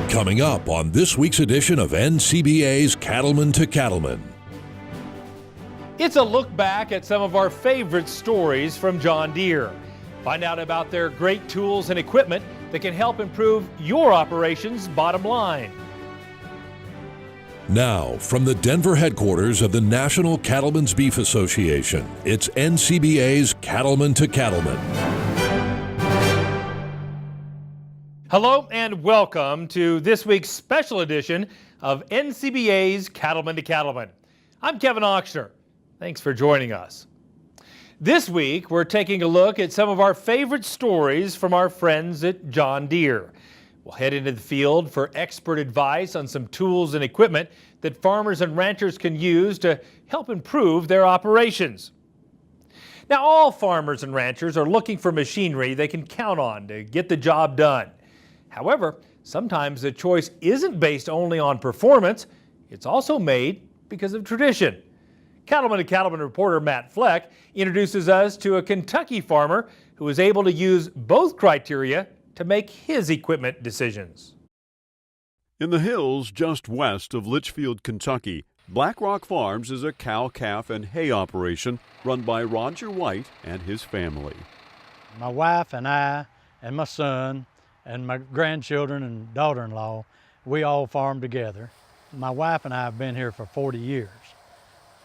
Coming up on this week's edition of NCBA's Cattlemen to Cattlemen. It's a look back at some of our favorite stories from John Deere. Find out about their great tools and equipment that can help improve your operations' bottom line. Now, from the Denver headquarters of the National Cattlemen's Beef Association, it's NCBA's Cattlemen to Cattlemen. Hello and welcome to this week's special edition of NCBA's Cattlemen to Cattlemen. I'm Kevin Ochsner. Thanks for joining us. This week, we're taking a look at some of our favorite stories from our friends at John Deere. We'll head into the field for expert advice on some tools and equipment that farmers and ranchers can use to help improve their operations. Now, all farmers and ranchers are looking for machinery they can count on to get the job done. However, sometimes the choice isn't based only on performance, it's also made because of tradition. Cattlemen to Cattlemen reporter Matt Fleck introduces us to a Kentucky farmer who was able to use both criteria to make his equipment decisions. In the hills just west of Litchfield, Kentucky, Black Rock Farms is a cow, calf, and hay operation run by Roger White and his family. My wife and I and my son and my grandchildren and daughter-in-law, we all farm together. My wife and I have been here for 40 years.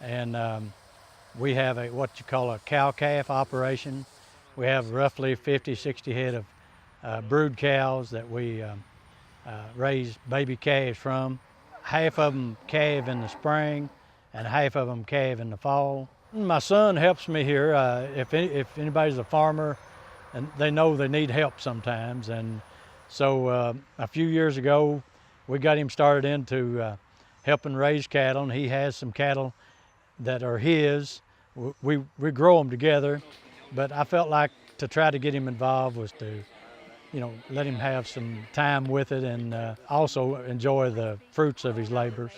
And we have what you call a cow-calf operation. We have roughly 50, 60 head of brood cows that we raise baby calves from. Half of them calve in the spring and half of them calve in the fall. My son helps me here. If anybody's a farmer, and they know they need help sometimes. And so a few years ago, we got him started into helping raise cattle, and he has some cattle that are his. We grow them together, but I felt like to try to get him involved was to, let him have some time with it and also enjoy the fruits of his labors.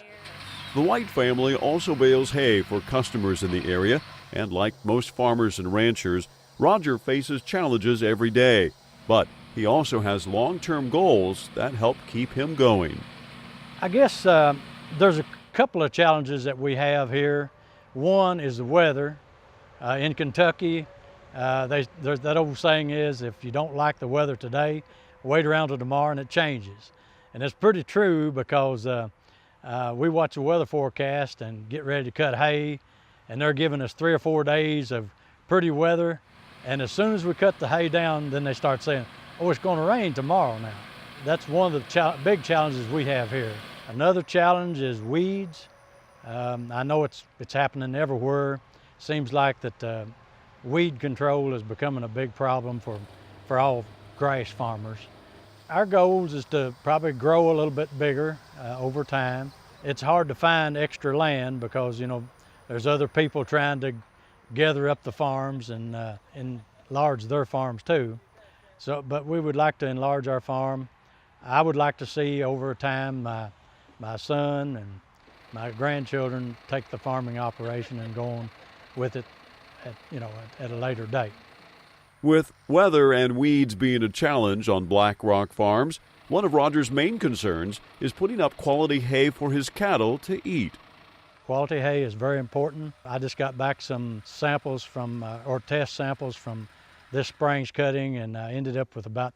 The White family also bales hay for customers in the area, and like most farmers and ranchers, Roger faces challenges every day, but he also has long-term goals that help keep him going. I guess there's a couple of challenges that we have here. One is the weather. In Kentucky, that old saying is, if you don't like the weather today, wait around till tomorrow and it changes. And it's pretty true because we watch the weather forecast and get ready to cut hay, and they're giving us 3 or 4 days of pretty weather. And as soon as we cut the hay down, then they start saying, oh, it's going to rain tomorrow now. That's one of the big challenges we have here. Another challenge is weeds. I know it's happening everywhere. Seems like that weed control is becoming a big problem for all grass farmers. Our goals is to probably grow a little bit bigger over time. It's hard to find extra land because, there's other people trying to gather up the farms and enlarge their farms too. But we would like to enlarge our farm. I would like to see over time my son and my grandchildren take the farming operation and go on with it at a later date. With weather and weeds being a challenge on Black Rock Farms, one of Roger's main concerns is putting up quality hay for his cattle to eat. Quality hay is very important. I just got back some samples or test samples from this spring's cutting, and I ended up with about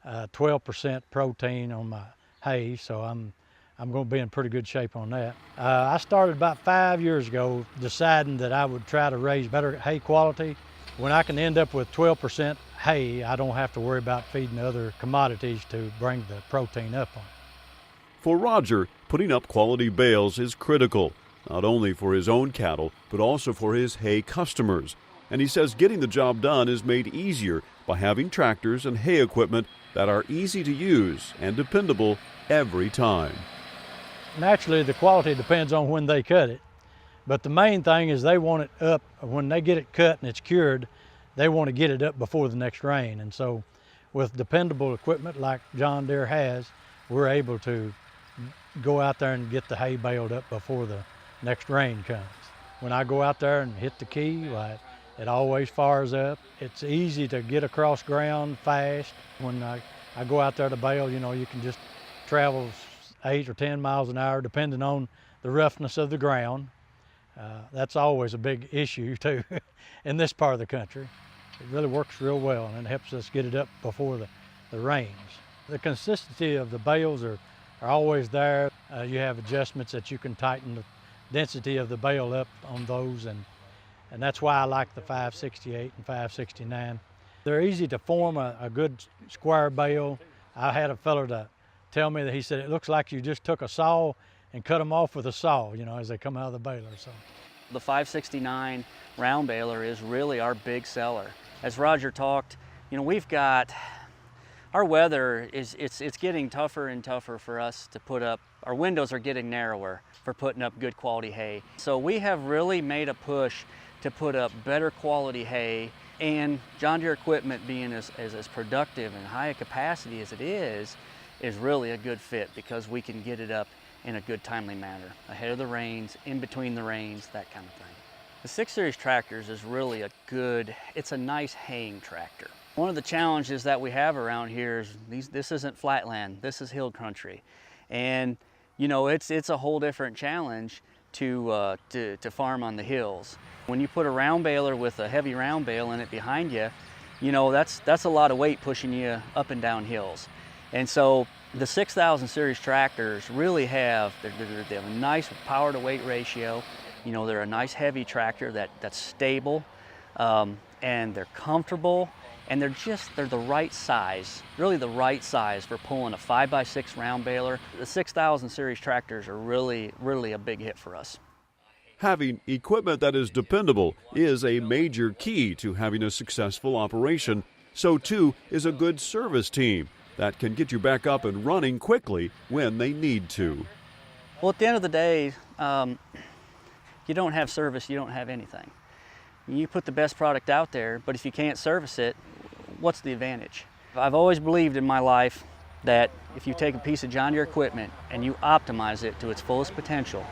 12% protein on my hay, so I'm going to be in pretty good shape on that. I started about 5 years ago deciding that I would try to raise better hay quality. When I can end up with 12% hay, I don't have to worry about feeding other commodities to bring the protein up on it. For Roger, putting up quality bales is critical, not only for his own cattle, but also for his hay customers. And he says getting the job done is made easier by having tractors and hay equipment that are easy to use and dependable every time. Naturally, the quality depends on when they cut it, but the main thing is they want it up. When they get it cut and it's cured, they want to get it up before the next rain. And so with dependable equipment like John Deere has, we're able to go out there and get the hay baled up before the next rain comes. When I go out there and hit the key, it always fires up. It's easy to get across ground fast. When I I go out there to bale, you know, you can just travel 8 or 10 miles an hour depending on the roughness of the ground. That's always a big issue too in this part of the country. It really works real well and it helps us get it up before the rains. The consistency of the bales are always there. You have adjustments that you can tighten the density of the bale up on those, and that's why I like the 568 and 569. They're easy to form a good square bale. I had a fellow to tell me that he said it looks like you just took a saw and cut them off with a saw, you know, as they come out of the baler. So the 569 round baler is really our big seller. As Roger talked, you know, we've got our weather it's getting tougher and tougher for us to put up. Our windows are getting narrower for putting up good quality hay. So we have really made a push to put up better quality hay, and John Deere equipment being as productive and high a capacity as it is really a good fit because we can get it up in a good timely manner, ahead of the rains, in between the rains, that kind of thing. The 6 Series tractors is really it's a nice haying tractor. One of the challenges that we have around here is this isn't flatland, this is hill country. And you know, it's a whole different challenge to farm on the hills. When you put a round baler with a heavy round bale in it behind you, you know, that's a lot of weight pushing you up and down hills. And so the 6000 series tractors really they have a nice power to weight ratio. You know, they're a nice heavy tractor that's stable, and they're comfortable, and they're the right size, really the right size for pulling a 5x6 round baler. The 6000 series tractors are really a big hit for us. Having equipment that is dependable is a major key to having a successful operation. So too is a good service team that can get you back up and running quickly when they need to. Well, at the end of the day, you don't have service, you don't have anything. You put the best product out there, but if you can't service it, what's the advantage? I've always believed in my life that if you take a piece of John Deere equipment and you optimize it to its fullest potential,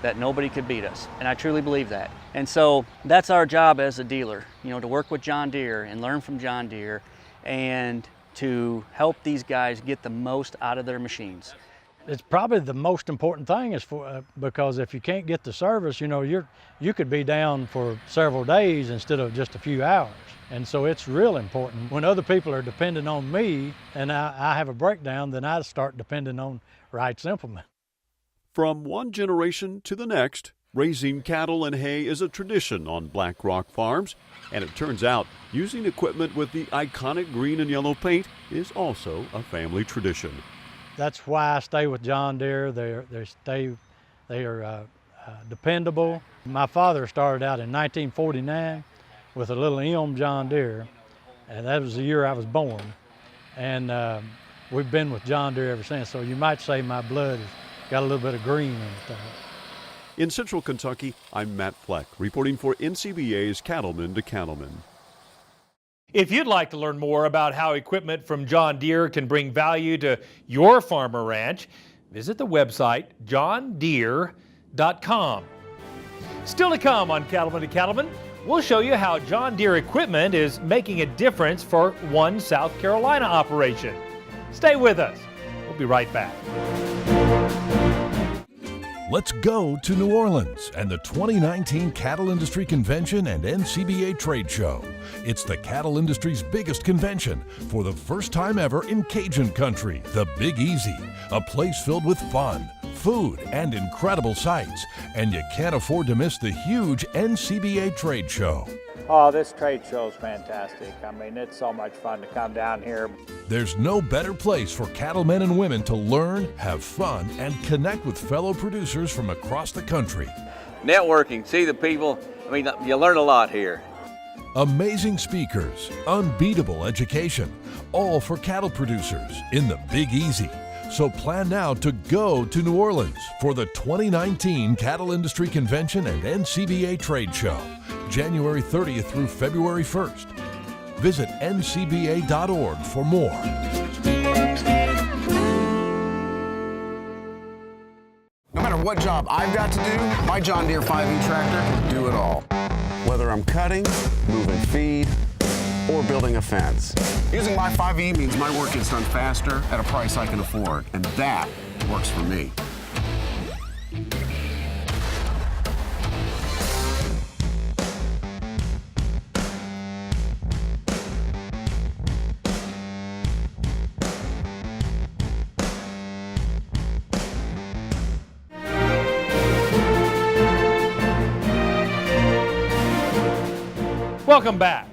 that nobody could beat us. And I truly believe that. And so that's our job as a dealer, you know, to work with John Deere and learn from John Deere and to help these guys get the most out of their machines. It's probably the most important thing is because if you can't get the service, you know, you could be down for several days instead of just a few hours. And so it's real important. When other people are depending on me and I have a breakdown, then I start depending on Wright's implement. From one generation to the next, raising cattle and hay is a tradition on Black Rock farms, and it turns out using equipment with the iconic green and yellow paint is also a family tradition. That's why I stay with John Deere. They are dependable. My father started out in 1949 with a little M John Deere, and that was the year I was born. And we've been with John Deere ever since, so you might say my blood has got a little bit of green in it. In Central Kentucky, I'm Matt Fleck, reporting for NCBA's Cattlemen to Cattlemen. If you'd like to learn more about how equipment from John Deere can bring value to your farm or ranch, visit the website johndeere.com. Still to come on Cattlemen to Cattlemen, we'll show you how John Deere equipment is making a difference for one South Carolina operation. Stay with us. We'll be right back. Let's go to New Orleans and the 2019 Cattle Industry Convention and NCBA Trade Show. It's the cattle industry's biggest convention for the first time ever in Cajun country, the Big Easy, a place filled with fun, food, and incredible sights. And you can't afford to miss the huge NCBA Trade Show. Oh, this trade show is fantastic. I mean, it's so much fun to come down here. There's no better place for cattlemen and women to learn, have fun, and connect with fellow producers from across the country. Networking, see the people, I mean, you learn a lot here. Amazing speakers, unbeatable education, all for cattle producers in the Big Easy. So plan now to go to New Orleans for the 2019 Cattle Industry Convention and NCBA Trade Show, January 30th through February 1st. Visit ncba.org for more. No matter what job I've got to do, my John Deere 5E tractor can do it all. Whether I'm cutting, moving feed, or building a fence. Using my 5E means my work gets done faster at a price I can afford, and that works for me. Welcome back.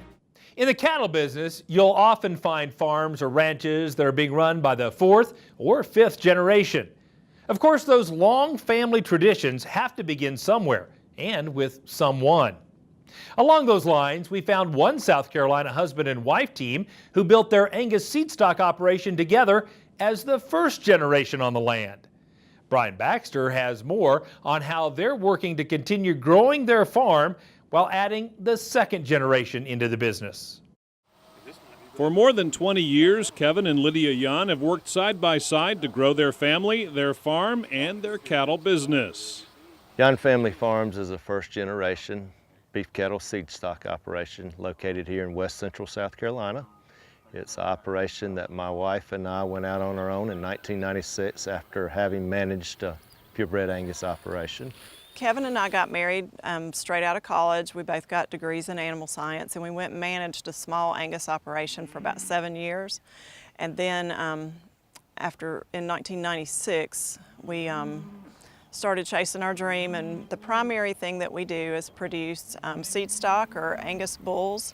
In the cattle business, you'll often find farms or ranches that are being run by the fourth or fifth generation. Of course, those long family traditions have to begin somewhere and with someone. Along those lines, we found one South Carolina husband and wife team who built their Angus seed stock operation together as the first generation on the land. Brian Baxter has more on how they're working to continue growing their farm while adding the second generation into the business. For more than 20 years, Kevin and Lydia Jan have worked side by side to grow their family, their farm, and their cattle business. Jan Family Farms is a first generation beef cattle seed stock operation located here in west central South Carolina. It's an operation that my wife and I went out on our own in 1996 after having managed a purebred Angus operation. Kevin and I got married straight out of college. We both got degrees in animal science, and we went and managed a small Angus operation for about 7 years. And then in 1996, we started chasing our dream, and the primary thing that we do is produce seed stock or Angus bulls.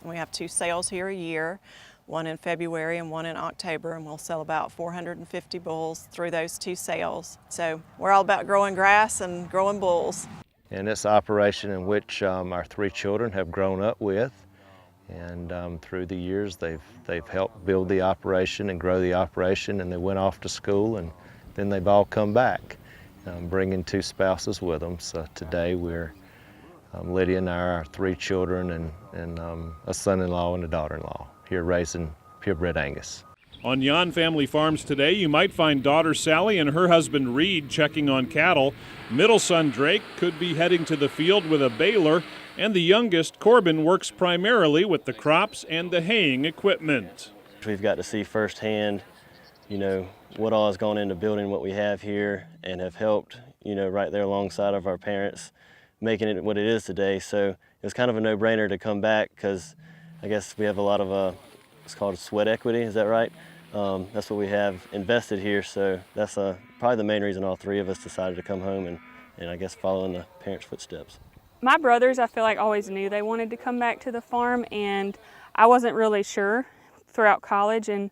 And we have 2 sales here a year, one in February and one in October, and we'll sell about 450 bulls through those 2 sales. So we're all about growing grass and growing bulls. And it's an operation in which our 3 children have grown up with, and through the years they've helped build the operation and grow the operation, and they went off to school, and then they've all come back, bringing 2 spouses with them. So today we're Lydia and I are our 3 children and a son-in-law and a daughter-in-law here raising purebred Angus. On Jan Family Farms today, you might find daughter Sally and her husband Reed checking on cattle. Middle son Drake could be heading to the field with a baler, and the youngest, Corbin, works primarily with the crops and the haying equipment. We've got to see firsthand, what all has gone into building what we have here, and have helped, right there alongside of our parents, making it what it is today. So it was kind of a no-brainer to come back, because I guess we have a lot of, it's called sweat equity, is that right? That's what we have invested here, so that's probably the main reason all 3 of us decided to come home and I guess follow in the parents' footsteps. My brothers, I feel like, always knew they wanted to come back to the farm, and I wasn't really sure throughout college, and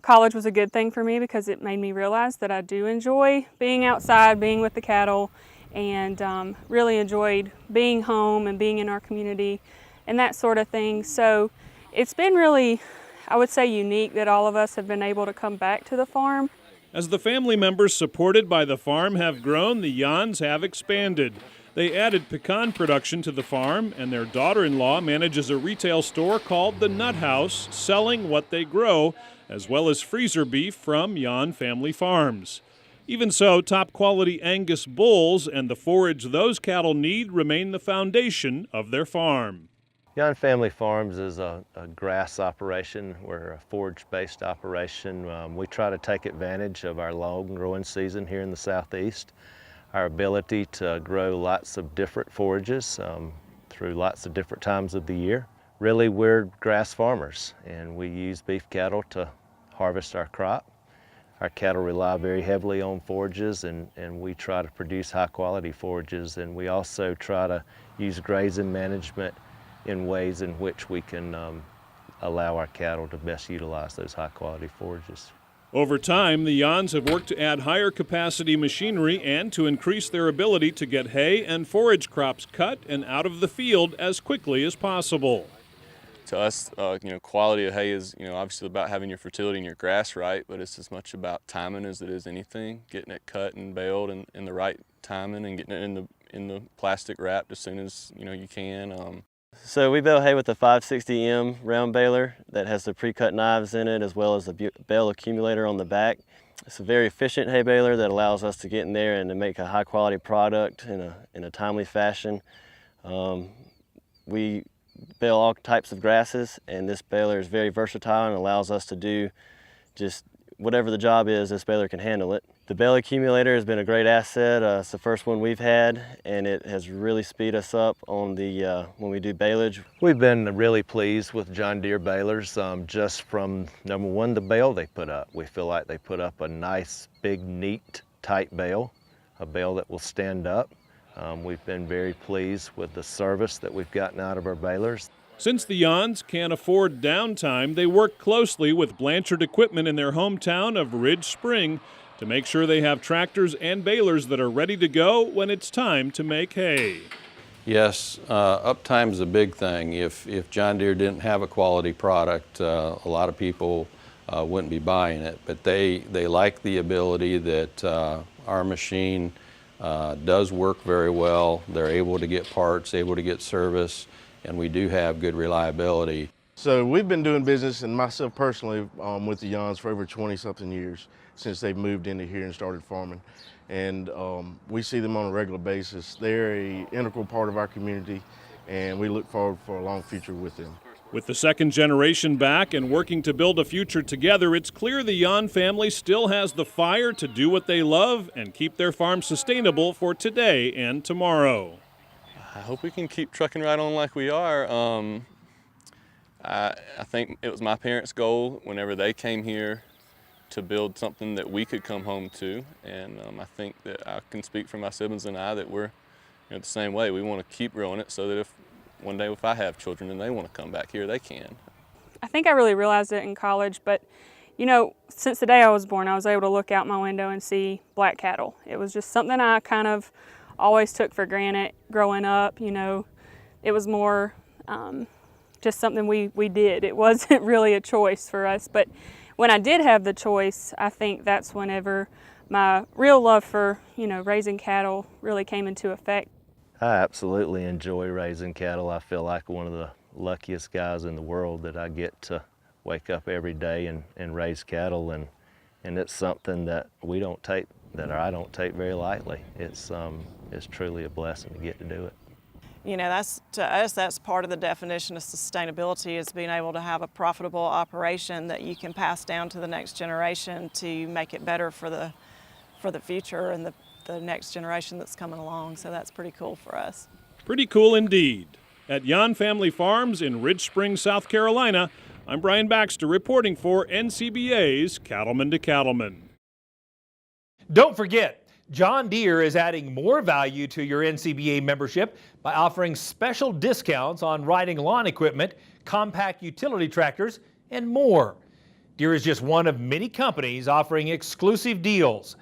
college was a good thing for me because it made me realize that I do enjoy being outside, being with the cattle, and really enjoyed being home and being in our community and that sort of thing. So it's been really, I would say, unique that all of us have been able to come back to the farm. As the family members supported by the farm have grown, the Jans have expanded. They added pecan production to the farm, and their daughter-in-law manages a retail store called the Nut House, selling what they grow, as well as freezer beef from Jan Family Farms. Even so, top-quality Angus bulls and the forage those cattle need remain the foundation of their farm. Jan Family Farms is a grass operation. We're a forage-based operation. We try to take advantage of our long growing season here in the southeast, our ability to grow lots of different forages through lots of different times of the year. Really, we're grass farmers, and we use beef cattle to harvest our crop. Our cattle rely very heavily on forages, and we try to produce high-quality forages, and we also try to use grazing management in ways in which we can allow our cattle to best utilize those high-quality forages. Over time, the Jans have worked to add higher capacity machinery and to increase their ability to get hay and forage crops cut and out of the field as quickly as possible. To us, quality of hay is, obviously about having your fertility and your grass right, but it's as much about timing as it is anything. Getting it cut and baled in the right timing and getting it in the plastic wrapped as soon as you can. So we bale hay with a 560M round baler that has the pre-cut knives in it, as well as a bale accumulator on the back. It's a very efficient hay baler that allows us to get in there and to make a high quality product in a timely fashion. We bale all types of grasses, and this baler is very versatile and allows us to do just whatever the job is, this baler can handle it. The bale accumulator has been a great asset. It's the first one we've had, and it has really speed us up on the when we do baleage. We've been really pleased with John Deere balers, just from number one, the bale they put up. We feel like they put up a nice, big, neat, tight bale, a bale that will stand up. We've been very pleased with the service that we've gotten out of our balers. Since the Yons can't afford downtime, they work closely with Blanchard Equipment in their hometown of Ridge Spring to make sure they have tractors and balers that are ready to go when it's time to make hay. Yes, uptime's a big thing. If John Deere didn't have a quality product, a lot of people wouldn't be buying it. But they like the ability that our machine does work very well. They're able to get parts, able to get service, and we do have good reliability. So we've been doing business, and myself personally, with the Yons for over 20-something years since they've moved into here and started farming. And we see them on a regular basis. They're an integral part of our community, and we look forward for a long future with them. With the second generation back and working to build a future together, it's clear the Yon family still has the fire to do what they love and keep their farm sustainable for today and tomorrow. I hope we can keep trucking right on like we are. I think it was my parents' goal whenever they came here to build something that we could come home to, and I think that I can speak for my siblings and I that we're the same way. We want to keep growing it so that if one day if I have children and they want to come back here, they can. I think I really realized it in college, but since the day I was born, I was able to look out my window and see black cattle. It was just something I kind of always took for granted growing up. It was more just something we did. It wasn't really a choice for us, but when I did have the choice, I think that's whenever my real love for, raising cattle really came into effect. I absolutely enjoy raising cattle. I feel like one of the luckiest guys in the world that I get to wake up every day and raise cattle, and it's something that I don't take very lightly. It's truly a blessing to get to do it. To us, that's part of the definition of sustainability, is being able to have a profitable operation that you can pass down to the next generation to make it better for the future and the next generation that's coming along. So that's pretty cool for us. Pretty cool indeed. At Yon Family Farms in Ridge Springs, South Carolina, I'm Brian Baxter reporting for NCBA's Cattlemen to Cattlemen. Don't forget, John Deere is adding more value to your NCBA membership by offering special discounts on riding lawn equipment, compact utility tractors, and more. Deere is just one of many companies offering exclusive deals.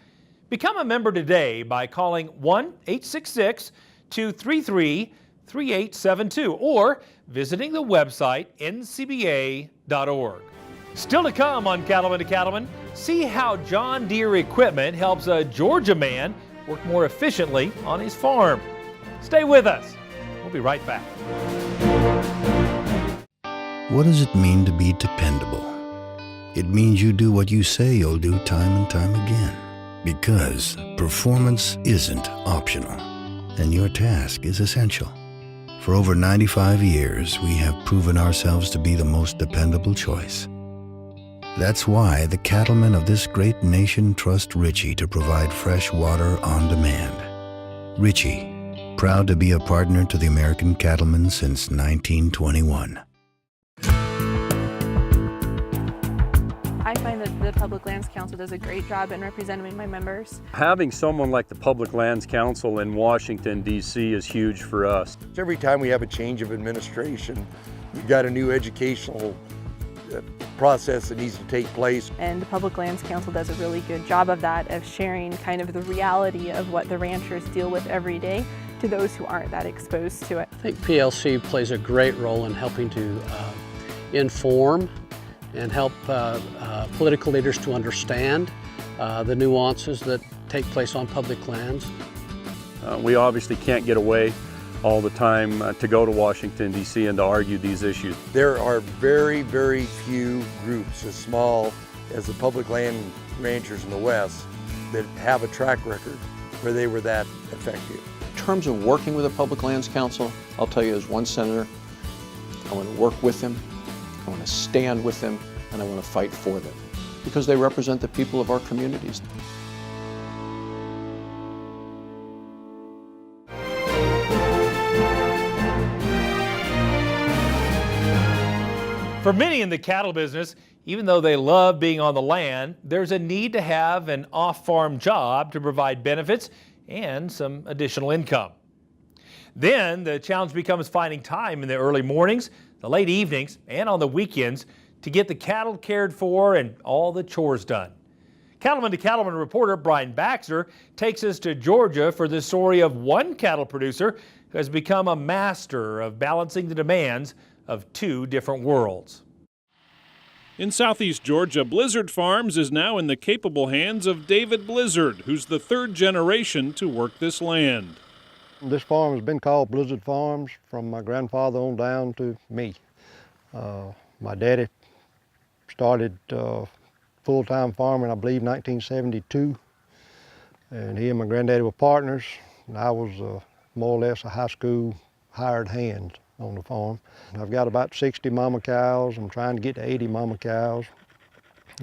Become a member today by calling 1-866-233-3872 or visiting the website ncba.org. Still to come on Cattlemen to Cattlemen, see how John Deere equipment helps a Georgia man work more efficiently on his farm. Stay with us. We'll be right back. What does it mean to be dependable? It means you do what you say you'll do time and time again. Because performance isn't optional, and your task is essential. For over 95 years, we have proven ourselves to be the most dependable choice. That's why the cattlemen of this great nation trust Ritchie to provide fresh water on demand. Ritchie, proud to be a partner to the American cattlemen since 1921. I find that the Public Lands Council does a great job in representing my members. Having someone like the Public Lands Council in Washington, D.C. is huge for us. Every time we have a change of administration, we've got a new educational process that needs to take place. And the Public Lands Council does a really good job of that, of sharing kind of the reality of what the ranchers deal with every day to those who aren't that exposed to it. I think PLC plays a great role in helping to inform and help political leaders to understand the nuances that take place on public lands. We obviously can't get away all the time to go to Washington, D.C. and to argue these issues. There are very, very few groups as small as the public land ranchers in the West that have a track record where they were that effective. In terms of working with the Public Lands Council, I'll tell you as one senator, I want to work with them, I want to stand with them, and I want to fight for them because they represent the people of our communities. For many in the cattle business, even though they love being on the land, there's a need to have an off-farm job to provide benefits and some additional income. Then the challenge becomes finding time in the early mornings, the late evenings, and on the weekends to get the cattle cared for and all the chores done. Cattleman to Cattleman reporter Brian Baxter takes us to Georgia for the story of one cattle producer who has become a master of balancing the demands of two different worlds. In southeast Georgia, Blizzard Farms is now in the capable hands of David Blizzard, who's the third generation to work this land. This farm has been called Blizzard Farms from my grandfather on down to me. My daddy started full-time farming, I believe, 1972. And he and my granddaddy were partners, and I was more or less a high school hired hand on the farm. I've got about 60 mama cows. I'm trying to get to 80 mama cows.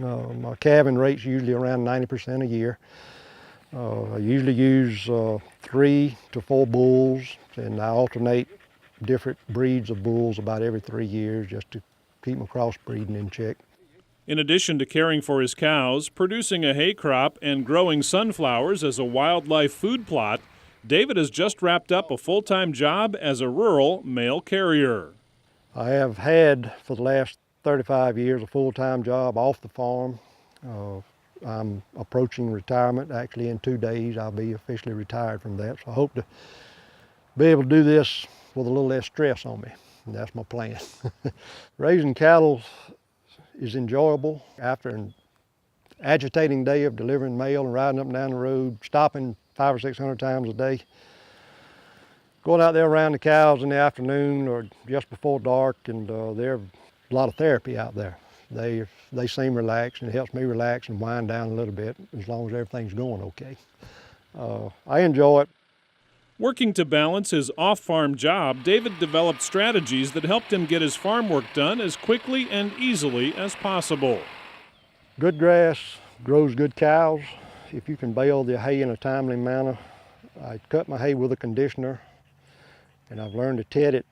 My calving rate's usually around 90% a year. I usually use 3 to 4 bulls, and I alternate different breeds of bulls about every 3 years just to keep my crossbreeding in check. In addition to caring for his cows, producing a hay crop, and growing sunflowers as a wildlife food plot, David has just wrapped up a full-time job as a rural mail carrier. I have had for the last 35 years a full-time job off the farm. I'm approaching retirement. Actually, in 2 days I'll be officially retired from that. So I hope to be able to do this with a little less stress on me, and that's my plan. Raising cattle is enjoyable. After an agitating day of delivering mail and riding up and down the road, stopping 500 or 600 times a day, going out there around the cows in the afternoon or just before dark, and there's a lot of therapy out there. They seem relaxed, and it helps me relax and wind down a little bit as long as everything's going okay. I enjoy it. Working to balance his off-farm job, David developed strategies that helped him get his farm work done as quickly and easily as possible. Good grass grows good cows. If you can bale the hay in a timely manner, I cut my hay with a conditioner, and I've learned to ted it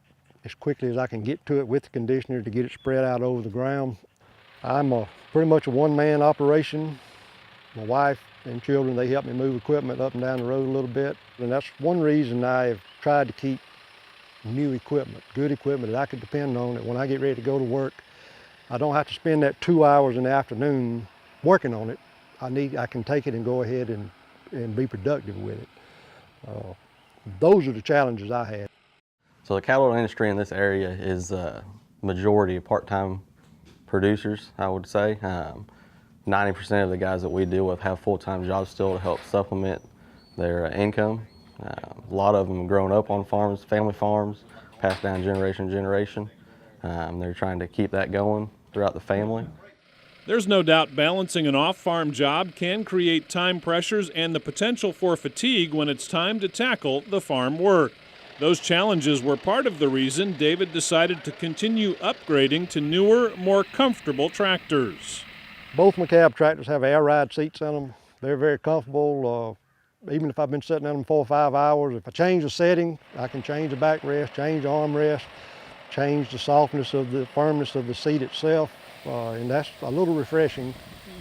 as quickly as I can get to it with the conditioner to get it spread out over the ground. I'm pretty much a one-man operation. My wife and children, they help me move equipment up and down the road a little bit, and that's one reason I've tried to keep new equipment, good equipment that I can depend on, that when I get ready to go to work, I don't have to spend that 2 hours in the afternoon working on it. I can take it and go ahead and be productive with it. Those are the challenges I had. So the cattle industry in this area is a majority of part-time producers, I would say. 90% of the guys that we deal with have full-time jobs still to help supplement their income. A lot of them have grown up on farms, family farms, passed down generation to generation. They're trying to keep that going throughout the family. There's no doubt balancing an off-farm job can create time pressures and the potential for fatigue when it's time to tackle the farm work. Those challenges were part of the reason David decided to continue upgrading to newer, more comfortable tractors. Both my cab tractors have air ride seats in them. They're very comfortable. Even if I've been sitting in them 4 or 5 hours, if I change the setting, I can change the backrest, change the armrest, change the softness of the firmness of the seat itself. And that's a little refreshing,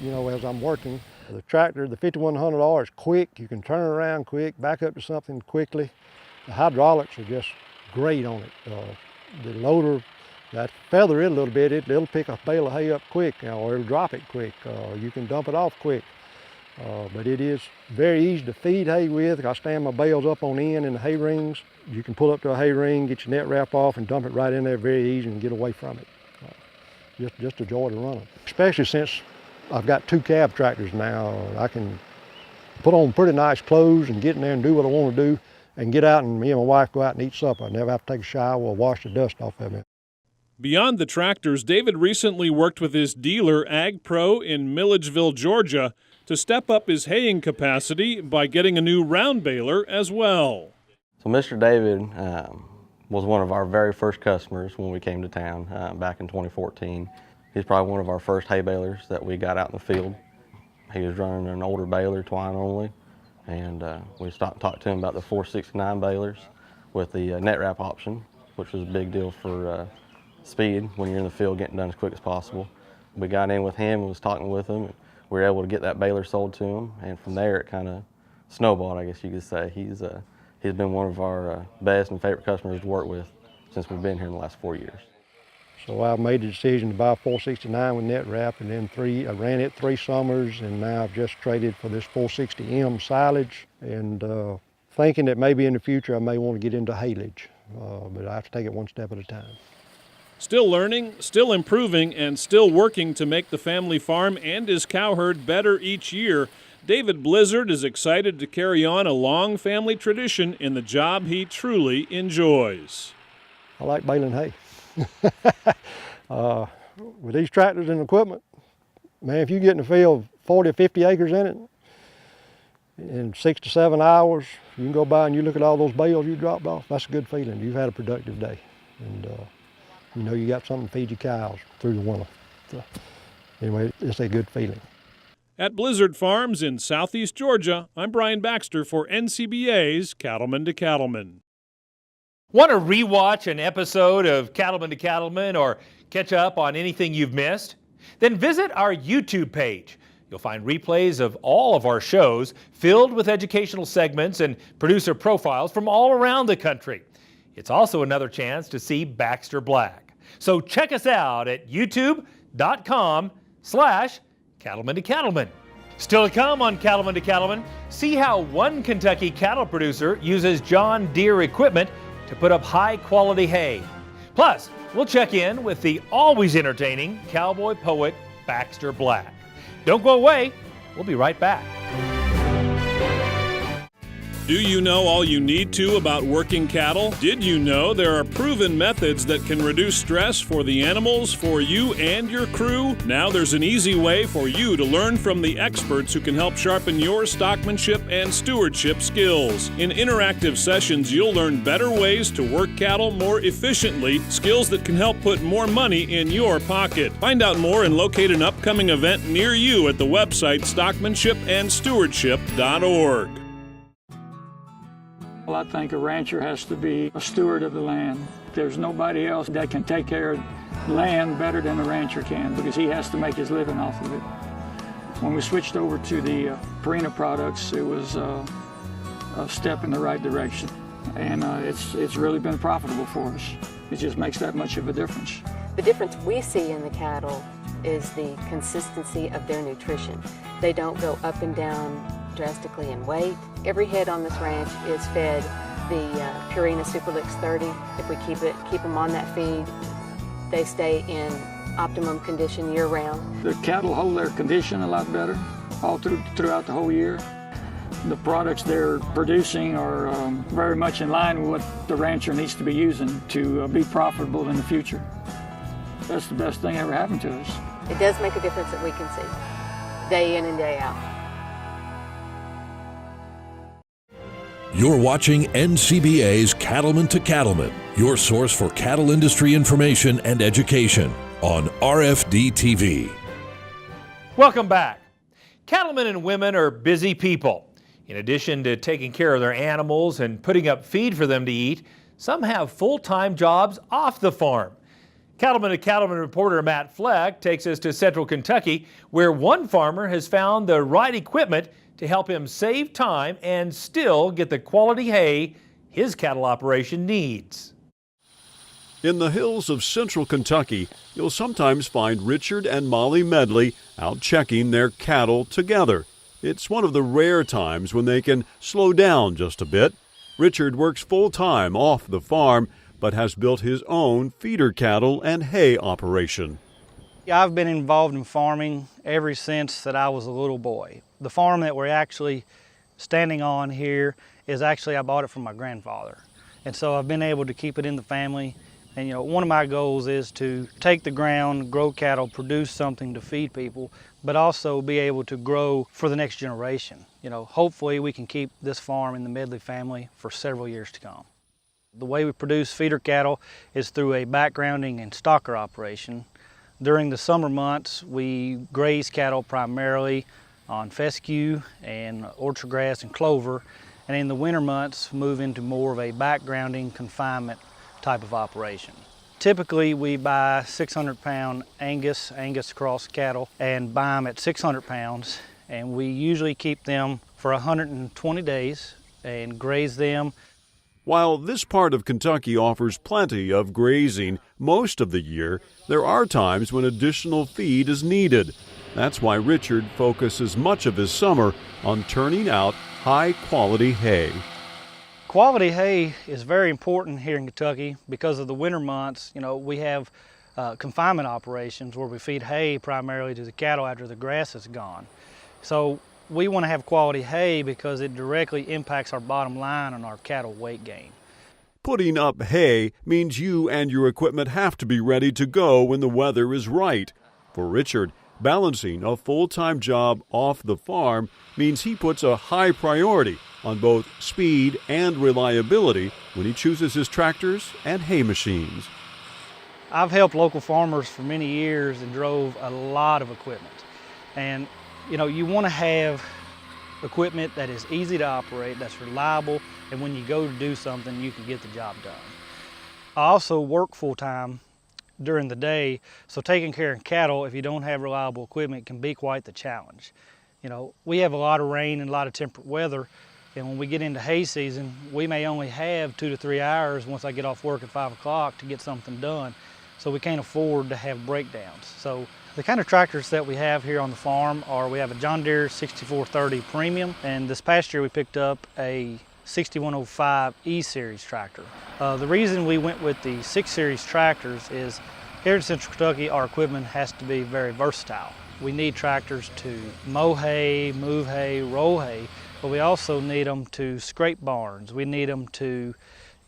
as I'm working. The tractor, the 5100R, is quick. You can turn it around quick, back up to something quickly. The hydraulics are just great on it. The loader, that feather it a little bit, it'll pick a bale of hay up quick, or it'll drop it quick. You can dump it off quick. But it is very easy to feed hay with. I stand my bales up on end in the hay rings. You can pull up to a hay ring, get your net wrap off, and dump it right in there very easy and get away from it. Just a joy to run them. Especially since I've got 2 cab tractors now. I can put on pretty nice clothes and get in there and do what I want to do, and get out, and me and my wife go out and eat supper. I never have to take a shower or wash the dust off of it. Beyond the tractors, David recently worked with his dealer, Ag Pro, in Milledgeville, Georgia, to step up his haying capacity by getting a new round baler as well. So Mr. David was one of our very first customers when we came to town back in 2014. He's probably one of our first hay balers that we got out in the field. He was running an older baler, twine only, and we stopped and talked to him about the 469 balers with the net wrap option, which was a big deal for speed when you're in the field getting done as quick as possible. We got in with him and was talking with him, and we were able to get that baler sold to him, and from there it kind of snowballed, I guess you could say. He's been one of our best and favorite customers to work with since we've been here in the last 4 years. So I made the decision to buy a 469 with net wrap, and then I ran it 3 summers, and now I've just traded for this 460M silage, and thinking that maybe in the future I may want to get into haylage, but I have to take it one step at a time. Still learning, still improving, and still working to make the family farm and his cow herd better each year, David Blizzard is excited to carry on a long family tradition in the job he truly enjoys. I like baling hay. With these tractors and equipment, man, if you get in the field 40 or 50 acres in it, in 6 to 7 hours, you can go by and you look at all those bales you dropped off, that's a good feeling. You've had a productive day. And you know you got something to feed your cows through the winter. So, anyway, it's a good feeling. At Blizzard Farms in southeast Georgia, I'm Brian Baxter for NCBA's Cattlemen to Cattlemen. Want to rewatch an episode of Cattlemen to Cattlemen or catch up on anything you've missed? Then visit our YouTube page. You'll find replays of all of our shows filled with educational segments and producer profiles from all around the country. It's also another chance to see Baxter Black. So check us out at youtube.com/Cattlemen to Cattlemen. Still to come on Cattlemen to Cattlemen, see how one Kentucky cattle producer uses John Deere equipment to put up high-quality hay. Plus, we'll check in with the always entertaining cowboy poet Baxter Black. Don't go away. We'll be right back. Do you know all you need to about working cattle? Did you know there are proven methods that can reduce stress for the animals, for you and your crew? Now there's an easy way for you to learn from the experts who can help sharpen your stockmanship and stewardship skills. In interactive sessions, you'll learn better ways to work cattle more efficiently, skills that can help put more money in your pocket. Find out more and locate an upcoming event near you at the website stockmanshipandstewardship.org. Well, I think a rancher has to be a steward of the land. There's nobody else that can take care of land better than a rancher can, because he has to make his living off of it. When we switched over to the Purina products, it was a step in the right direction, and it's really been profitable for us. It just makes that much of a difference. The difference we see in the cattle is the consistency of their nutrition. They don't go up and down drastically in weight. Every head on this ranch is fed the Purina Superlix 30. If we keep them on that feed, they stay in optimum condition year round. The cattle hold their condition a lot better all throughout the whole year. The products they're producing are very much in line with what the rancher needs to be using to be profitable in the future. That's the best thing ever happened to us. It does make a difference that we can see, day in and day out. You're watching NCBA's Cattlemen to Cattlemen, your source for cattle industry information and education on RFD TV. Welcome back. Cattlemen and women are busy people. In addition to taking care of their animals and putting up feed for them to eat, some have full-time jobs off the farm. Cattlemen to Cattlemen reporter Matt Fleck takes us to central Kentucky, where one farmer has found the right equipment to help him save time and still get the quality hay his cattle operation needs. In the hills of central Kentucky, you'll sometimes find Richard and Molly Medley out checking their cattle together. It's one of the rare times when they can slow down just a bit. Richard works full-time off the farm, but has built his own feeder cattle and hay operation. I've been involved in farming ever since that I was a little boy. The farm that we're actually standing on here is actually, I bought it from my grandfather. And so I've been able to keep it in the family. And you know, one of my goals is to take the ground, grow cattle, produce something to feed people, but also be able to grow for the next generation. You know, hopefully we can keep this farm in the Medley family for several years to come. The way we produce feeder cattle is through a backgrounding and stocker operation. During the summer months, we graze cattle primarily on fescue and orchard grass and clover, and in the winter months move into more of a backgrounding confinement type of operation. Typically we buy 600-pound Angus cross cattle and buy them at 600 pounds, and we usually keep them for 120 days and graze them. While this part of Kentucky offers plenty of grazing most of the year, there are times when additional feed is needed. That's why Richard focuses much of his summer on turning out high-quality hay. Quality hay is very important here in Kentucky because of the winter months. You know, we have confinement operations where we feed hay primarily to the cattle after the grass is gone. So we want to have quality hay because it directly impacts our bottom line on our cattle weight gain. Putting up hay means you and your equipment have to be ready to go when the weather is right. For Richard, balancing a full-time job off the farm means he puts a high priority on both speed and reliability when he chooses his tractors and hay machines. I've helped local farmers for many years and drove a lot of equipment. And you know, you want to have equipment that is easy to operate, that's reliable, and when you go to do something, you can get the job done. I also work full-time during the day, so taking care of cattle, if you don't have reliable equipment, can be quite the challenge. You know, we have a lot of rain and a lot of temperate weather, and when we get into hay season, we may only have 2 to 3 hours once I get off work at 5 o'clock to get something done, so we can't afford to have breakdowns. So the kind of tractors that we have here on the farm are, we have a John Deere 6430 Premium, and this past year we picked up a 6105 E-Series tractor. The reason we went with the 6 Series tractors is here in Central Kentucky our equipment has to be very versatile. We need tractors to mow hay, move hay, roll hay, but we also need them to scrape barns. We need them to,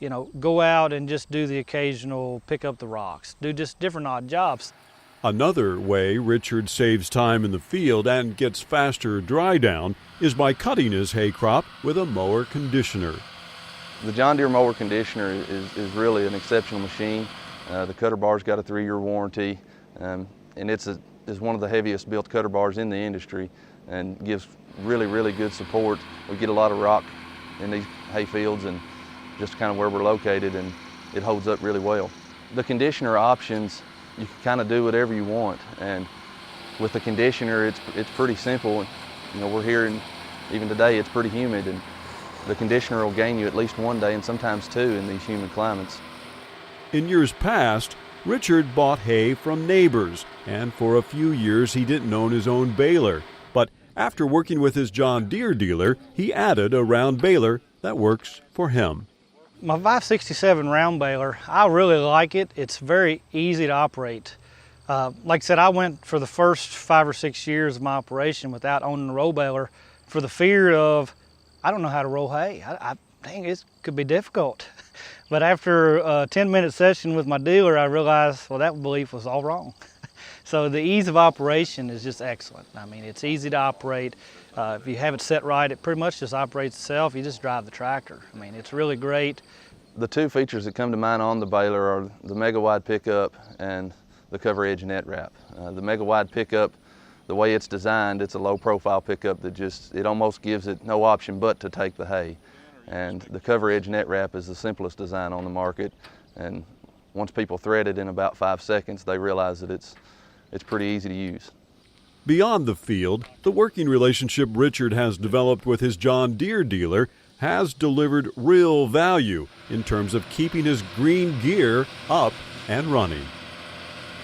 you know, go out and just do the occasional pick up the rocks, do just different odd jobs. Another way Richard saves time in the field and gets faster dry down is by cutting his hay crop with a mower conditioner. The John Deere mower conditioner is really an exceptional machine. The cutter bar's got a 3-year warranty, and it's one of the heaviest built cutter bars in the industry and gives really good support. We get a lot of rock in these hay fields and just kind of where we're located, and it holds up really well. The conditioner options, you can kind of do whatever you want, and with the conditioner it's pretty simple. You know, we're here and even today it's pretty humid, and the conditioner will gain you at least 1 day and sometimes 2 in these humid climates. In years past, Richard bought hay from neighbors, and for a few years he didn't own his own baler. But after working with his John Deere dealer, he added a round baler that works for him. My 567 round baler, I really like it. It's very easy to operate. Like I said, I went for the first 5 or 6 years of my operation without owning a roll baler for the fear of, I don't know how to roll hay. Dang, it could be difficult. But after a 10-minute session with my dealer, I realized, well, that belief was all wrong. So the ease of operation is just excellent. I mean, it's easy to operate. If you have it set right, it pretty much just operates itself. You just drive the tractor. I mean, it's really great. The 2 features that come to mind on the baler are the mega wide pickup and the cover edge net wrap. The mega wide pickup, the way it's designed, it's a low profile pickup that it almost gives it no option but to take the hay. And the cover edge net wrap is the simplest design on the market, and once people thread it in about 5 seconds, they realize that it's pretty easy to use. Beyond the field, the working relationship Richard has developed with his John Deere dealer has delivered real value in terms of keeping his green gear up and running.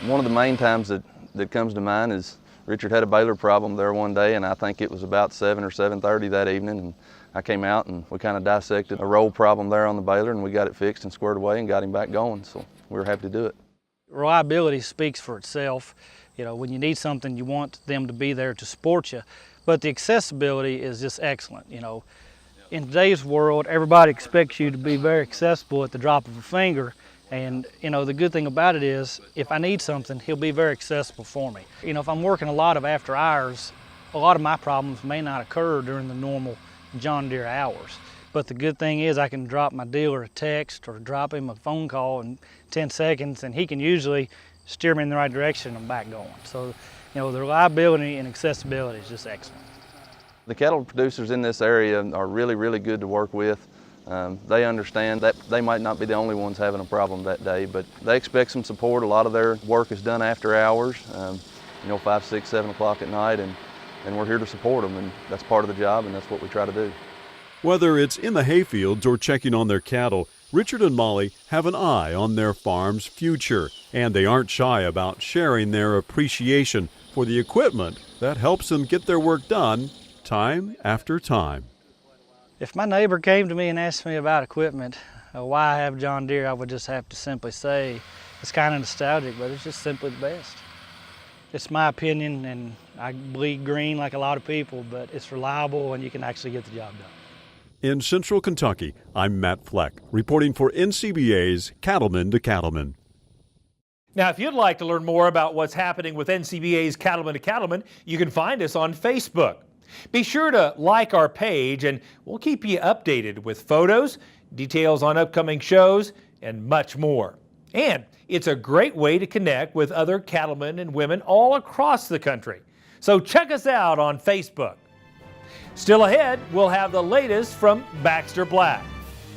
One of the main times that comes to mind is Richard had a baler problem there one day, and I think it was about 7 or 7:30 that evening, and I came out and we kind of dissected a roll problem there on the baler, and we got it fixed and squared away and got him back going, so we were happy to do it. Reliability speaks for itself. You know, when you need something, you want them to be there to support you, but the accessibility is just excellent. You know, in today's world, everybody expects you to be very accessible at the drop of a finger. And, you know, the good thing about it is, if I need something, he'll be very accessible for me. You know, if I'm working a lot of after hours, a lot of my problems may not occur during the normal John Deere hours. But the good thing is I can drop my dealer a text or drop him a phone call in 10 seconds, and he can usually steer me in the right direction and I'm back going. So, you know, the reliability and accessibility is just excellent. The cattle producers in this area are really, really good to work with. They understand that they might not be the only ones having a problem that day, but they expect some support. A lot of their work is done after hours, you know, 5, 6, 7 o'clock at night, and we're here to support them, and that's part of the job, and that's what we try to do. Whether it's in the hayfields or checking on their cattle, Richard and Molly have an eye on their farm's future, and they aren't shy about sharing their appreciation for the equipment that helps them get their work done time after time. If my neighbor came to me and asked me about equipment, why I have John Deere, I would just have to simply say, it's kind of nostalgic, but it's just simply the best. It's my opinion, and I bleed green like a lot of people, but it's reliable and you can actually get the job done. In Central Kentucky, I'm Matt Fleck, reporting for NCBA's Cattlemen to Cattlemen. Now, if you'd like to learn more about what's happening with NCBA's Cattlemen to Cattlemen, you can find us on Facebook. Be sure to like our page, and we'll keep you updated with photos, details on upcoming shows, and much more. And it's a great way to connect with other cattlemen and women all across the country. So check us out on Facebook. Still ahead, we'll have the latest from Baxter Black.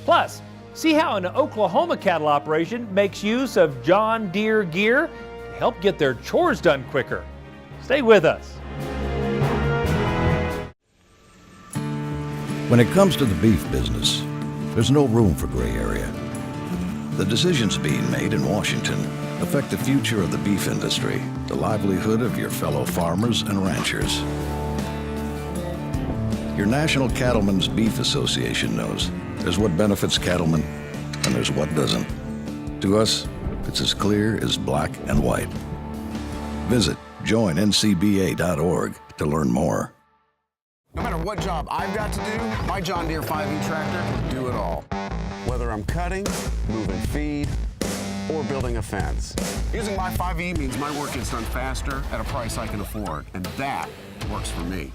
Plus, see how an Oklahoma cattle operation makes use of John Deere gear to help get their chores done quicker. Stay with us. When it comes to the beef business, there's no room for gray area. The decisions being made in Washington affect the future of the beef industry, the livelihood of your fellow farmers and ranchers. Your National Cattlemen's Beef Association knows there's what benefits cattlemen and there's what doesn't. To us, it's as clear as black and white. Visit joinncba.org to learn more. No matter what job I've got to do, my John Deere 5E tractor can do it all. Whether I'm cutting, moving feed, or building a fence. Using my 5E means my work gets done faster at a price I can afford, and that works for me.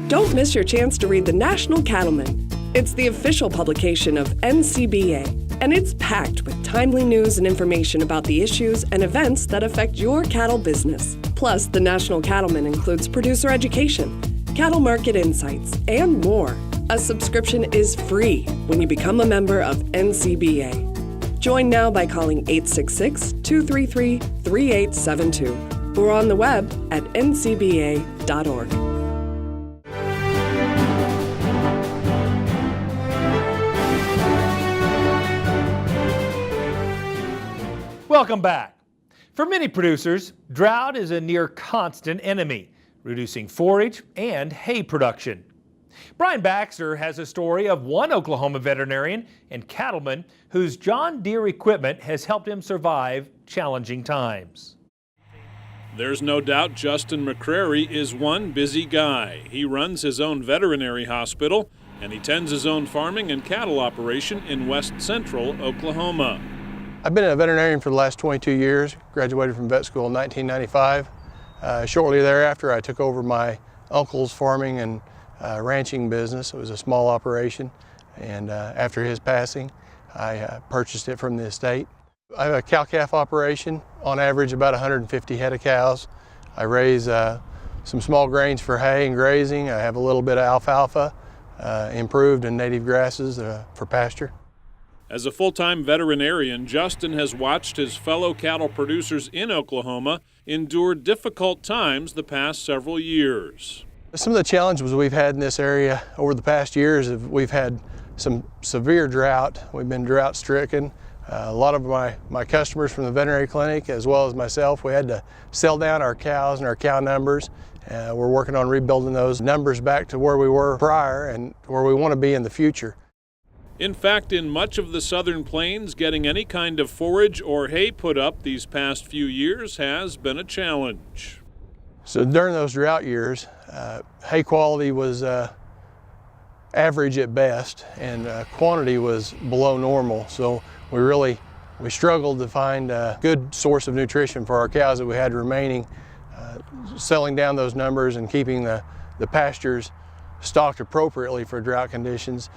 Don't miss your chance to read the National Cattlemen. It's the official publication of NCBA, and it's packed with timely news and information about the issues and events that affect your cattle business. Plus, the National Cattlemen includes producer education, cattle market insights, and more. A subscription is free when you become a member of NCBA. Join now by calling 866-233-3872 or on the web at ncba.org. Welcome back. For many producers, drought is a near constant enemy, reducing forage and hay production. Brian Baxter has a story of one Oklahoma veterinarian and cattleman whose John Deere equipment has helped him survive challenging times. There's no doubt Justin McCrary is one busy guy. He runs his own veterinary hospital, and he tends his own farming and cattle operation in west central Oklahoma. I've been a veterinarian for the last 22 years, graduated from vet school in 1995. Shortly thereafter, I took over my uncle's farming and ranching business. It was a small operation, and after his passing, I purchased it from the estate. I have a cow-calf operation, on average about 150 head of cows. I raise some small grains for hay and grazing. I have a little bit of alfalfa, improved and native grasses for pasture. As a full-time veterinarian, Justin has watched his fellow cattle producers in Oklahoma endure difficult times the past several years. Some of the challenges we've had in this area over the past years is we've had some severe drought. We've been drought stricken. A lot of my customers from the veterinary clinic, as well as myself, we had to sell down our cows and our cow numbers. We're working on rebuilding those numbers back to where we were prior and where we want to be in the future. In fact, in much of the southern plains, getting any kind of forage or hay put up these past few years has been a challenge. So during those drought years, hay quality was average at best, and quantity was below normal. So we struggled to find a good source of nutrition for our cows that we had remaining. Selling down those numbers and keeping the pastures stocked appropriately for drought conditions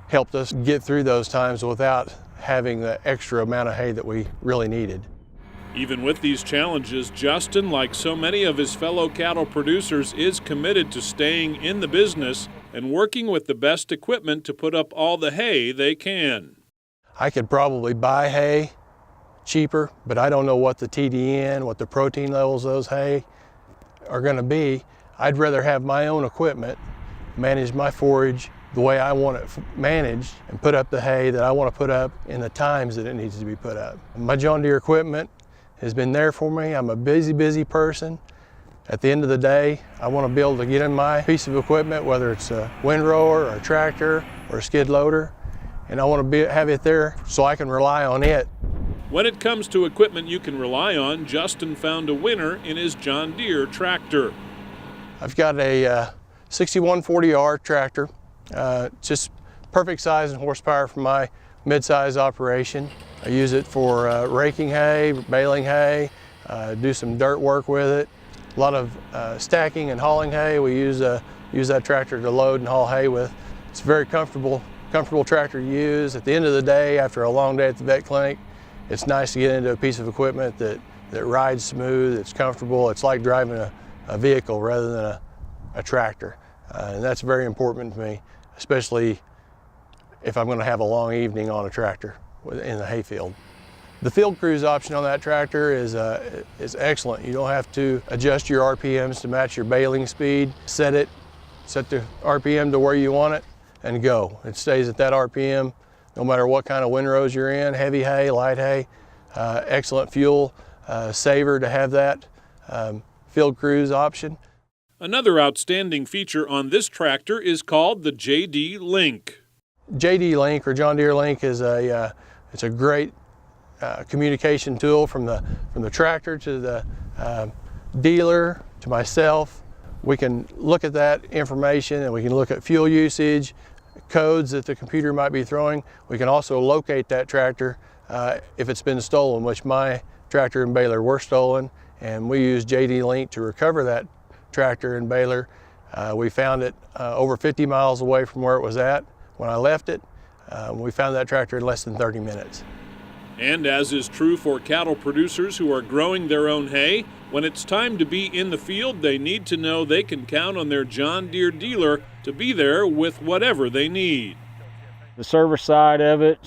helped us get through those times without having the extra amount of hay that we really needed. Even with these challenges, Justin, like so many of his fellow cattle producers, is committed to staying in the business and working with the best equipment to put up all the hay they can. I could probably buy hay cheaper, but I don't know what the TDN, what the protein levels of those hay are going to be. I'd rather have my own equipment, manage my forage the way I want it managed, and put up the hay that I want to put up in the times that it needs to be put up. My John Deere equipment has been there for me. I'm a busy person. At the end of the day, I want to be able to get in my piece of equipment, whether it's a windrower or a tractor or a skid loader, and I want to have it there so I can rely on it. When it comes to equipment you can rely on, Justin found a winner in his John Deere tractor. I've got a 6140R tractor, just perfect size and horsepower for my mid-size operation. I use it for raking hay, baling hay, do some dirt work with it. A lot of stacking and hauling hay. We use that tractor to load and haul hay with. It's a very comfortable tractor to use. At the end of the day, after a long day at the vet clinic, it's nice to get into a piece of equipment that rides smooth, it's comfortable. It's like driving a vehicle rather than a tractor. And that's very important to me, especially if I'm going to have a long evening on a tractor in the hayfield. The field cruise option on that tractor is excellent. You don't have to adjust your RPMs to match your baling speed. Set the RPM to where you want it and go. It stays at that RPM no matter what kind of windrows you're in, heavy hay, light hay. Excellent fuel saver to have that field cruise option. Another outstanding feature on this tractor is called the JD Link. JD Link, or John Deere Link, is it's a great communication tool from the tractor to the dealer to myself. We can look at that information and we can look at fuel usage, codes that the computer might be throwing. We can also locate that tractor if it's been stolen, which my tractor and baler were stolen, and we use JD Link to recover that tractor and baler. We found it over 50 miles away from where it was at when I left it. We found that tractor in less than 30 minutes. And as is true for cattle producers who are growing their own hay, when it's time to be in the field, they need to know they can count on their John Deere dealer to be there with whatever they need. The service side of it,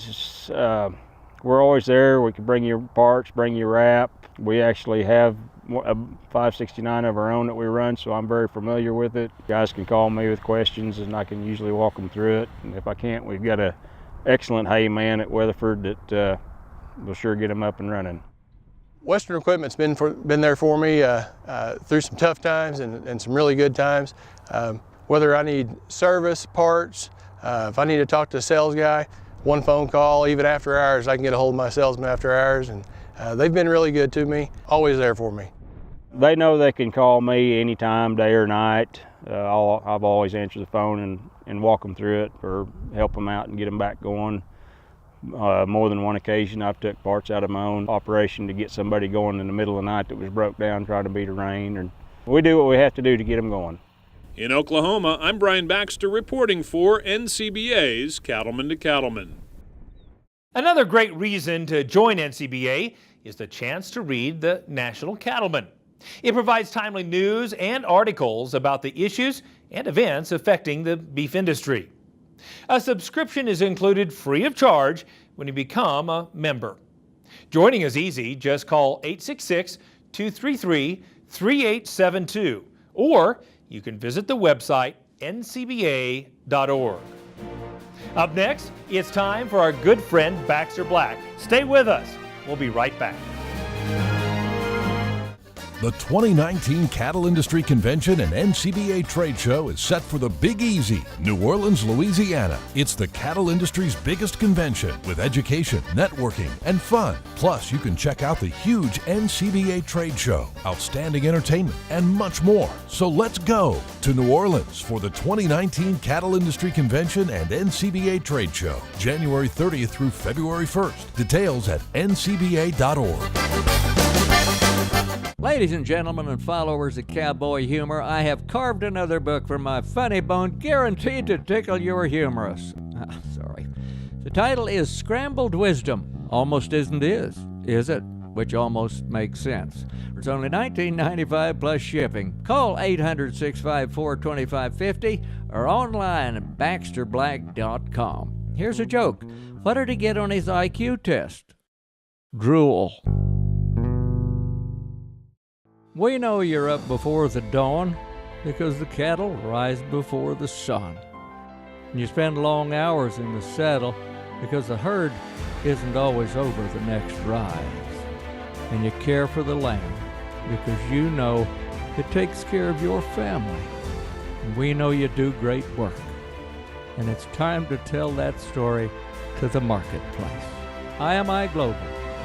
we're always there. We can bring you parts, bring you wrap. We actually have a 569 of our own that we run, so I'm very familiar with it. Guys can call me with questions and I can usually walk them through it. And if I can't, we've got an excellent hay man at Weatherford that will sure get them up and running. Western Equipment's been there for me through some tough times and some really good times. Whether I need service, parts, if I need to talk to a sales guy, one phone call, even after hours, I can get a hold of my salesman after hours, and they've been really good to me, always there for me. They know they can call me anytime, day or night. I've always answered the phone and walk them through it or help them out and get them back going. More than one occasion I've took parts out of my own operation to get somebody going in the middle of the night that was broke down trying to beat a rain. And we do what we have to do to get them going. In Oklahoma, I'm Brian Baxter reporting for NCBA's Cattlemen to Cattlemen. Another great reason to join NCBA is the chance to read the National Cattlemen. It provides timely news and articles about the issues and events affecting the beef industry. A subscription is included free of charge when you become a member. Joining is easy. Just call 866-233-3872, or you can visit the website ncba.org. Up next, it's time for our good friend Baxter Black. Stay with us. We'll be right back. The 2019 Cattle Industry Convention and NCBA Trade Show is set for the Big Easy, New Orleans, Louisiana. It's the cattle industry's biggest convention with education, networking, and fun. Plus, you can check out the huge NCBA Trade Show, outstanding entertainment, and much more. So let's go to New Orleans for the 2019 Cattle Industry Convention and NCBA Trade Show, January 30th through February 1st. Details at ncba.org. Ladies and gentlemen and followers of cowboy humor, I have carved another book from my funny bone, guaranteed to tickle your humorous. Sorry. The title is Scrambled Wisdom. Almost isn't is it? Which almost makes sense. It's only $19.95 plus shipping. Call 800-654-2550 or online at baxterblack.com. Here's a joke. What did he get on his IQ test? Drool. We know you're up before the dawn because the cattle rise before the sun. And you spend long hours in the saddle because the herd isn't always over the next rise. And you care for the land because you know it takes care of your family. And we know you do great work. And it's time to tell that story to the marketplace. IMI Global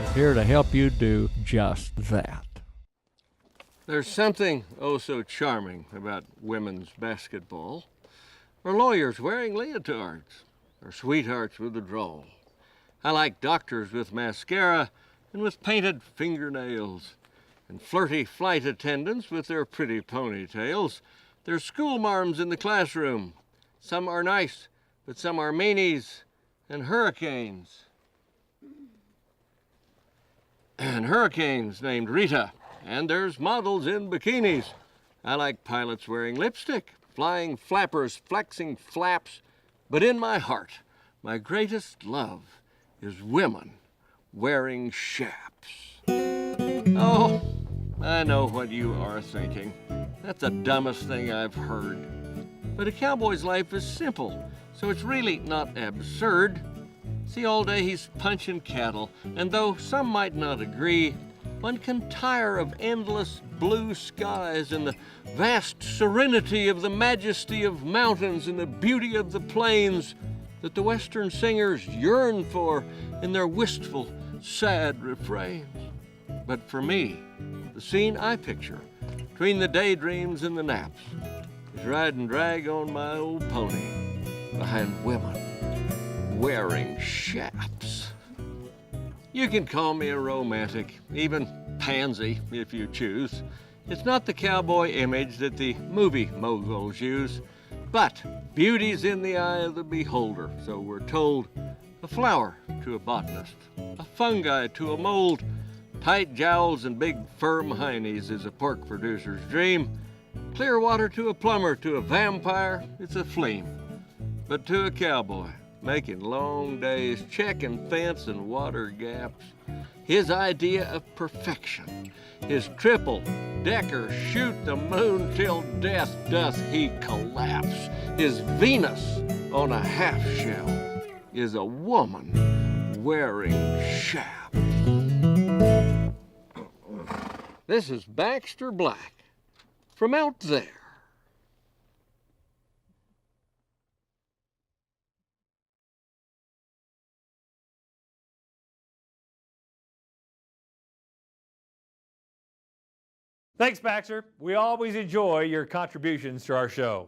is here to help you do just that. There's something oh so charming about women's basketball, or lawyers wearing leotards, or sweethearts with a drawl. I like doctors with mascara and with painted fingernails, and flirty flight attendants with their pretty ponytails. There's schoolmarms in the classroom. Some are nice, but some are meanies and hurricanes. And hurricanes named Rita. And there's models in bikinis. I like pilots wearing lipstick, flying flappers, flexing flaps. But in my heart, my greatest love is women wearing chaps. Oh, I know what you are thinking. That's the dumbest thing I've heard. But a cowboy's life is simple, so it's really not absurd. See, all day he's punching cattle, and though some might not agree, one can tire of endless blue skies and the vast serenity of the majesty of mountains and the beauty of the plains that the Western singers yearn for in their wistful, sad refrains. But for me, the scene I picture between the daydreams and the naps is ride and drag on my old pony behind women wearing chaps. You can call me a romantic, even pansy if you choose. It's not the cowboy image that the movie moguls use, but beauty's in the eye of the beholder, so we're told. A flower to a botanist, a fungi to a mold. Tight jowls and big firm heinies is a pork producer's dream. Clear water to a plumber, to a vampire, it's a fleam. But to a cowboy, making long days, checking fence and water gaps, his idea of perfection, his triple-decker shoot the moon till death doth he collapse, his Venus on a half-shell is a woman wearing chaps. This is Baxter Black from out there. Thanks, Baxter. We always enjoy your contributions to our show.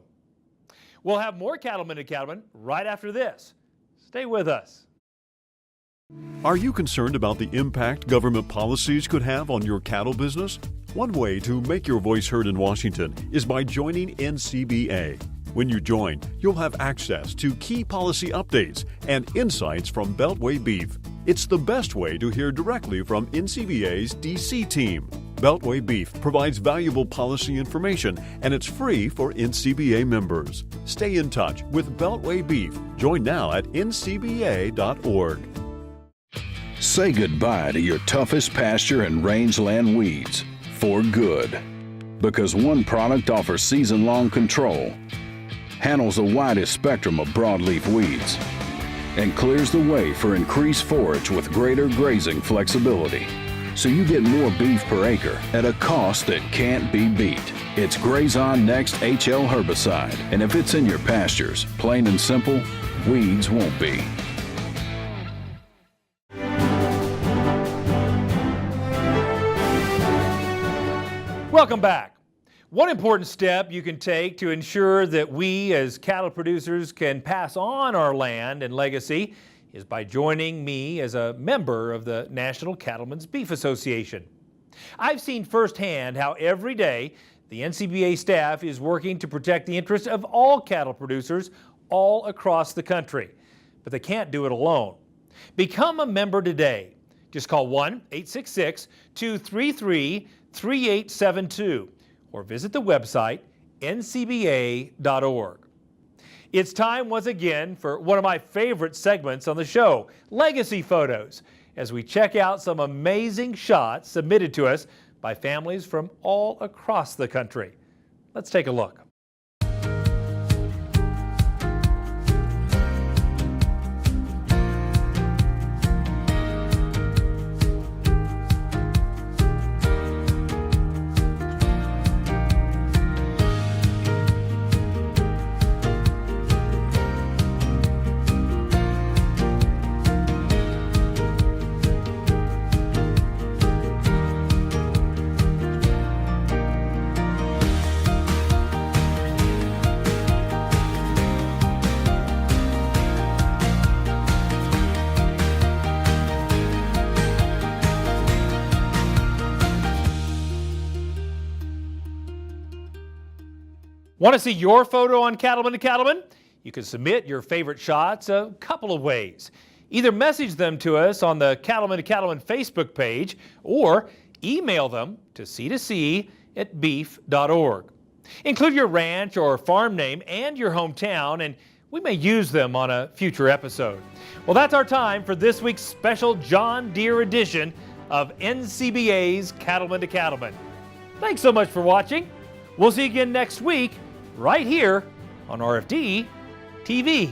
We'll have more Cattlemen and Cattlemen right after this. Stay with us. Are you concerned about the impact government policies could have on your cattle business? One way to make your voice heard in Washington is by joining NCBA. When you join, you'll have access to key policy updates and insights from Beltway Beef. It's the best way to hear directly from NCBA's DC team. Beltway Beef provides valuable policy information, and it's free for NCBA members. Stay in touch with Beltway Beef. Join now at ncba.org. Say goodbye to your toughest pasture and rangeland weeds for good. Because one product offers season-long control, handles the widest spectrum of broadleaf weeds, and clears the way for increased forage with greater grazing flexibility. so you get more beef per acre at a cost that can't be beat. It's Grazon Next HL herbicide, and if it's in your pastures, plain and simple, weeds won't be. Welcome back. One important step you can take to ensure that we as cattle producers can pass on our land and legacy is by joining me as a member of the National Cattlemen's Beef Association. I've seen firsthand how every day the NCBA staff is working to protect the interests of all cattle producers all across the country, but they can't do it alone. Become a member today. Just call 1-866-233-3872 or visit the website ncba.org. It's time once again for one of my favorite segments on the show, Legacy Photos, as we check out some amazing shots submitted to us by families from all across the country. Let's take a look. Want to see your photo on Cattlemen to Cattlemen? You can submit your favorite shots a couple of ways. Either message them to us on the Cattlemen to Cattlemen Facebook page or email them to c2c@beef.org. Include your ranch or farm name and your hometown, and we may use them on a future episode. Well, that's our time for this week's special John Deere edition of NCBA's Cattlemen to Cattlemen. Thanks so much for watching. We'll see you again next week, right here on RFD TV.